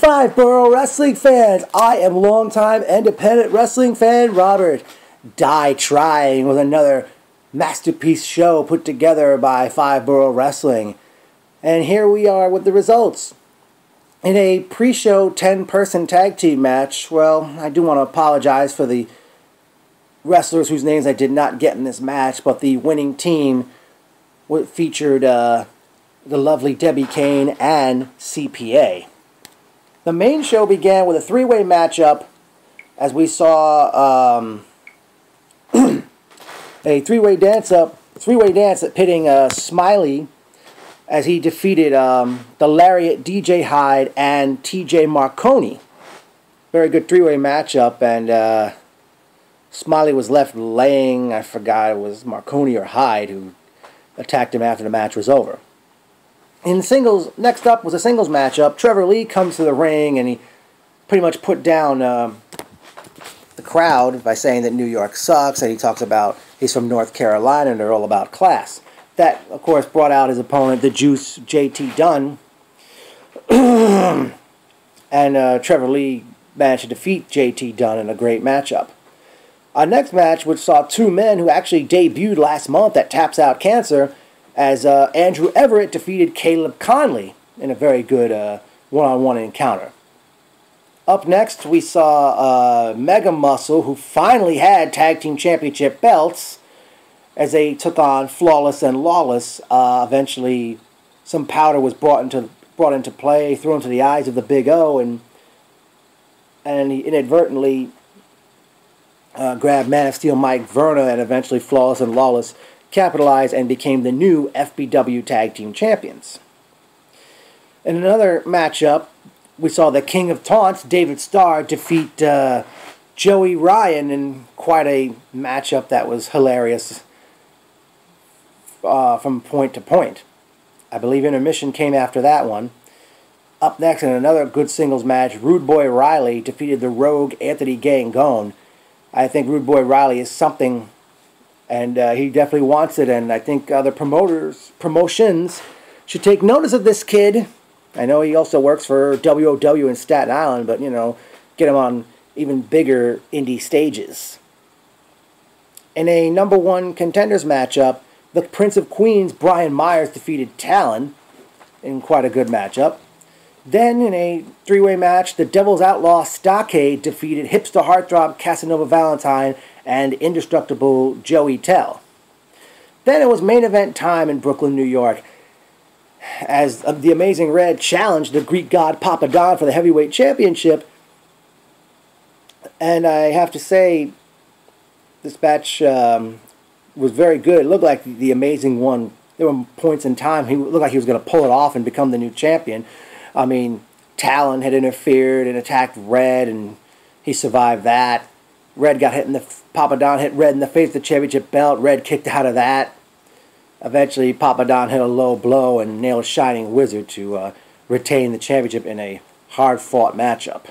Five Borough Wrestling fans, I am longtime independent wrestling fan Robert Die Trying with another masterpiece show put together by Five Borough Wrestling. And here we are with the results. In a pre-show 10-person tag team match, well, I do want to apologize for the wrestlers whose names I did not get in this match, but the winning team featured the lovely Debbie Kane and CPA. The main show began with a three-way matchup as we saw a three-way dance pitting Smiley as he defeated the Lariat DJ Hyde and TJ Marconi. Very good three-way matchup, and Smiley was left laying. I forgot it was Marconi or Hyde who attacked him after the match was over. In singles, next up was a singles matchup. Trevor Lee comes to the ring and he pretty much put down the crowd by saying that New York sucks, and he talks about he's from North Carolina and they're all about class. That, of course, brought out his opponent, the Juice, JT Dunn. And Trevor Lee managed to defeat JT Dunn in a great matchup. Our next match, which saw two men who actually debuted last month at Taps Out Cancer, as Andrew Everett defeated Caleb Conley in a very good one-on-one encounter. Up next, we saw Mega Muscle, who finally had Tag Team Championship belts, as they took on Flawless and Lawless. Eventually, some powder was brought into play, thrown to the eyes of the Big O, and he inadvertently grabbed Man of Steel Mike Verna, and eventually Flawless and Lawless capitalized and became the new FBW Tag Team Champions. In another matchup, we saw the King of Taunts, David Starr, defeat Joey Ryan in quite a matchup that was hilarious from point to point. I believe intermission came after that one. Up next, in another good singles match, Rude Boy Riley defeated the Rogue Anthony Gangone. I think Rude Boy Riley is something, and he definitely wants it, and I think other promotions should take notice of this kid. I know he also works for WOW in Staten Island, but, you know, get him on even bigger indie stages. In a number one contenders matchup, the Prince of Queens, Brian Myers, defeated Talon in quite a good matchup. Then, in a three-way match, the Devil's Outlaw Stockade defeated Hipster Heartthrob Casanova Valentine and Indestructible Joey Tell. Then it was main event time in Brooklyn, New York, as the Amazing Red challenged the Greek god Papa Don for the Heavyweight Championship. And I have to say, this match was very good. It looked like the Amazing won. There were points in time he looked like he was going to pull it off and become the new champion. I mean, Talon had interfered and attacked Red, and he survived that. Red got hit in the... Papa Don hit Red in the face with the championship belt. Red kicked out of that. Eventually, Papa Don hit a low blow and nailed Shining Wizard to retain the championship in a hard-fought matchup.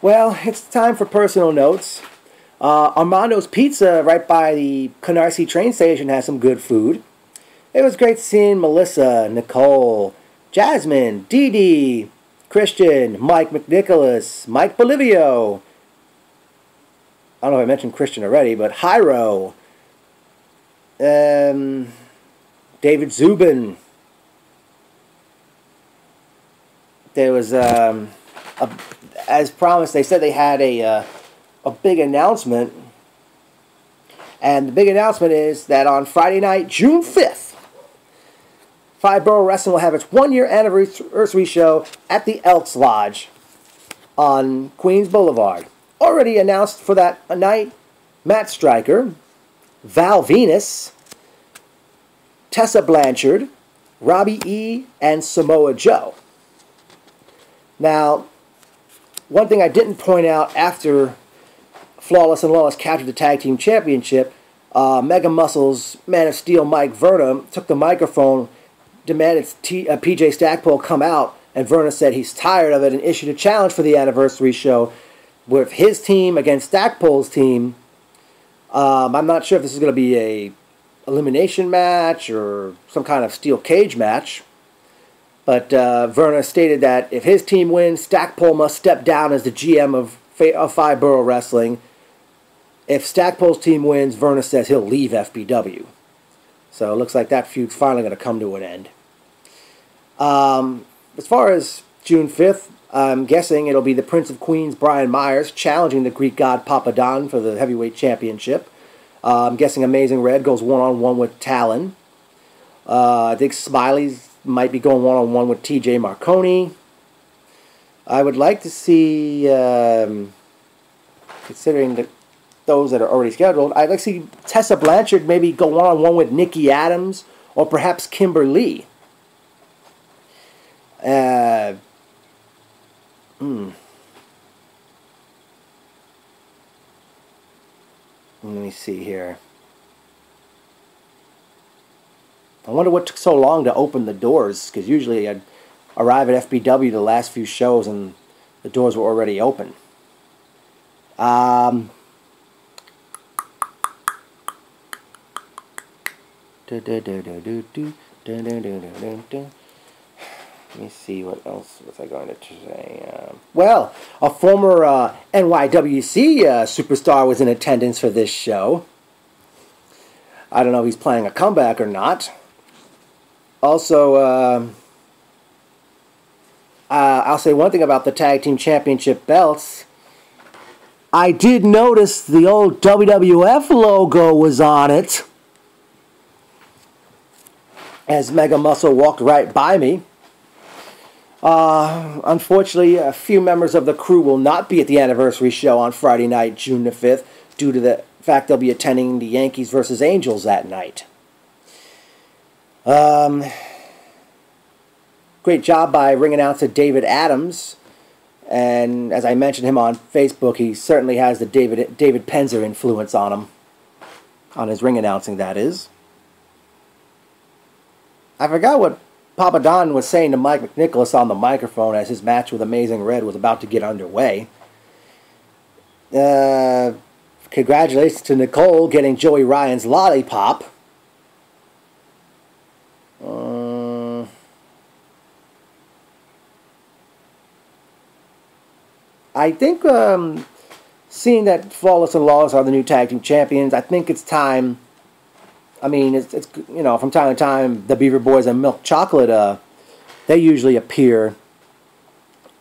Well, it's time for personal notes. Armando's Pizza, right by the Canarsie train station, has some good food. It was great seeing Melissa, Nicole, Jasmine, Dee Dee, Christian, Mike McNicholas, Mike Bolivio. I don't know if I mentioned Christian already, but Hyro, David Zubin. There was, as promised, they said they had a big announcement. And the big announcement is that on Friday night, June 5th, Five Borough Wrestling will have its one-year anniversary show at the Elks Lodge on Queens Boulevard. Already announced for that night, Matt Stryker, Val Venus, Tessa Blanchard, Robbie E., and Samoa Joe. Now, one thing I didn't point out after Flawless and Lawless captured the Tag Team Championship, Mega Muscle's Man of Steel Mike Verna took the microphone, demanded PJ Stackpole come out, and Verna said he's tired of it and issued a challenge for the anniversary show with his team against Stackpole's team. I'm not sure if this is going to be a elimination match or some kind of steel cage match. But Verna stated that if his team wins, Stackpole must step down as the GM of Five Borough Wrestling. If Stackpole's team wins, Verna says he'll leave FBW. So it looks like that feud's finally going to come to an end. As far as June 5th, I'm guessing it'll be the Prince of Queens, Brian Myers, challenging the Greek god Papadon for the heavyweight championship. I'm guessing Amazing Red goes one-on-one with Talon. I think Smiley's might be going one-on-one with TJ Marconi. I would like to see, considering those that are already scheduled, I'd like to see Tessa Blanchard maybe go one-on-one with Nikki Adams or perhaps Kimber Lee. Let me see here. I wonder what took so long to open the doors, because usually I'd arrive at FBW the last few shows and the doors were already open. Let me see what else was I going to say. Well, a former NYWC superstar was in attendance for this show. I don't know if he's planning a comeback or not. Also, I'll say one thing about the Tag Team Championship belts. I did notice the old WWF logo was on it, as Mega Muscle walked right by me. Unfortunately, a few members of the crew will not be at the anniversary show on Friday night, June the 5th, due to the fact they'll be attending the Yankees vs. Angels that night. Great job by ring announcer David Adams. And as I mentioned him on Facebook, he certainly has the David Penzer influence on him. On his ring announcing, that is. I forgot what Papa Don was saying to Mike McNicholas on the microphone as his match with Amazing Red was about to get underway. Congratulations to Nicole getting Joey Ryan's lollipop. I think, seeing that Flawless and Lawless are the new tag team champions, I think it's time. I mean, it's you know, from time to time, the Beaver Boys and Milk Chocolate, they usually appear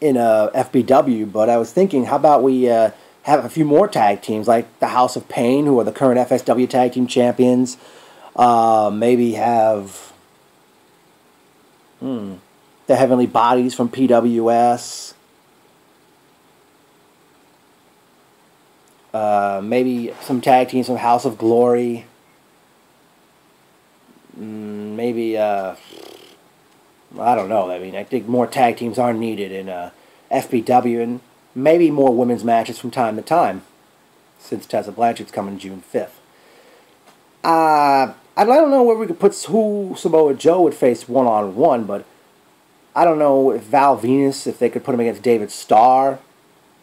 in FBW. But I was thinking, how about we have a few more tag teams, like the House of Pain, who are the current FSW tag team champions. Maybe have the Heavenly Bodies from PWS. Maybe some tag teams from House of Glory. Maybe, I don't know. I mean, I think more tag teams are needed in FBW, and maybe more women's matches from time to time, since Tessa Blanchard's coming June 5th. I don't know where we could put who Samoa Joe would face one-on-one, but I don't know if Val Venus, if they could put him against David Starr.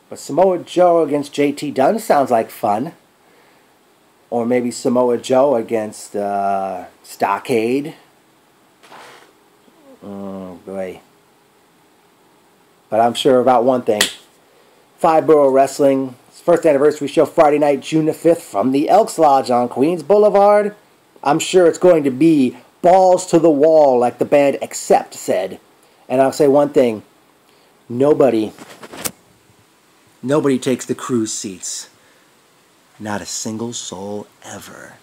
But Samoa Joe against JT Dunn sounds like fun. Or maybe Samoa Joe against Stockade. Oh, boy. But I'm sure about one thing. Five Borough Wrestling, first anniversary show Friday night, June the 5th, from the Elks Lodge on Queens Boulevard. I'm sure it's going to be balls to the wall, like the band Accept said. And I'll say one thing. Nobody takes the cruise seats. Not a single soul ever.